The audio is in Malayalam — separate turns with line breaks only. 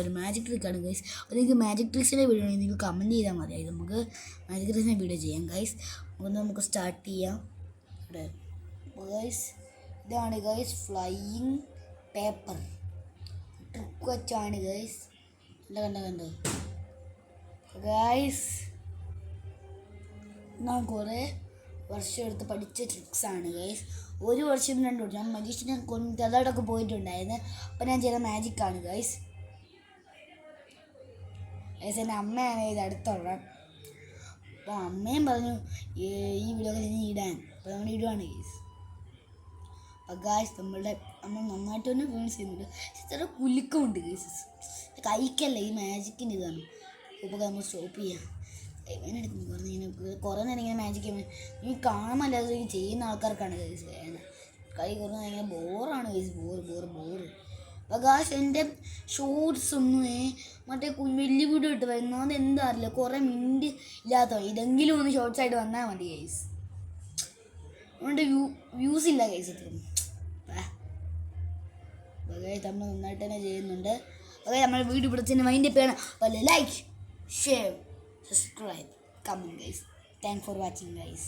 ഒരു മാജിക് ട്രിക്കാണ് ഗൈസ്. അപ്പോൾ നിങ്ങൾക്ക് മാജിക് ട്രിക്സിൻ്റെ വീഡിയോ ആണെങ്കിൽ നിങ്ങൾക്ക് കമൻറ്റ് ചെയ്താൽ മതി. നമുക്ക് മാജിക് ട്രിക്സിൻ്റെ വീഡിയോ ചെയ്യാം ഗൈസ്. നമുക്ക് സ്റ്റാർട്ട് ചെയ്യാം. ഇവിടെ ഗൈസ് ഇതാണ് ഗൈസ് ഫ്ലൈയിങ് പേപ്പർ ട്രിക്ക് വെച്ചാണ് ഗൈസ്. കണ്ടോ ഗൈസ്, ഞാൻ കുറേ വർഷം എടുത്ത് പഠിച്ച ട്രിക്സാണ് ഗൈസ്. ഒരു വർഷം 2 വർഷം ഞാൻ മജീഷ്യനെ ചെറുതായിട്ടൊക്കെ പോയിട്ടുണ്ടായിരുന്നു. അപ്പം ഞാൻ ചെയ്ത മാജിക്കാണ് ഗൈസ്. ഗൈസ് എൻ്റെ അമ്മയാണ് ഇത് അടുത്തുള്ള. അപ്പോൾ അമ്മയും പറഞ്ഞു ഈ വീഡിയോ ഒക്കെ ഇടാൻ. അപ്പോൾ നമ്മൾ ഇടുവാണ് ഗൈസ്. അപ്പോൾ ഗൈസ് നമ്മൾ നന്നായിട്ട് തന്നെ ഫീൽസ് ചെയ്യുന്നുണ്ട്. ഇത്ര കുലുക്കമുണ്ട് ഗൈസ്. കഴിക്കല്ല, ഈ മാജിക്കിൻ്റെ ഇതാണ്. ഇപ്പോൾ നമ്മൾ സ്റ്റോപ്പ് ചെയ്യാം. എടുക്കുന്നു കുറേ നേരം ഇങ്ങനെ മാജിക് ഈ കാണാമല്ലാതെ ചെയ്യുന്ന ആൾക്കാർക്കാണ് ഗൈസ് വേദന. കൈ കുറേ നേരം ബോറാണ് ഗൈസ്. ബോറ്. അപ്പോൾ ഗൈസ് എൻ്റെ ഷോർട്സ് ഒന്നും മറ്റേ വലിയ വീഡിയോ ഇട്ട് വരുന്നത് അതെന്താ അറിയില്ല, കുറേ മിനിറ്റ് ഇല്ലാത്ത ഇതെങ്കിലും ഒന്ന് ഷോർട്സ് ആയിട്ട് വന്നാൽ മതി ഗൈസ്. അതുകൊണ്ട് വ്യൂസ് ഇല്ല ഗൈസ്. എത്രയും ഗൈസ് നമ്മൾ നന്നായിട്ട് തന്നെ ചെയ്യുന്നുണ്ട്. അതെ നമ്മൾ വീഡിയോ പിടിച്ചതിന് മൈൻഡ് ചെയ്യണം. അപ്പോൾ like, share, subscribe, comment guys. Thanks for watching guys.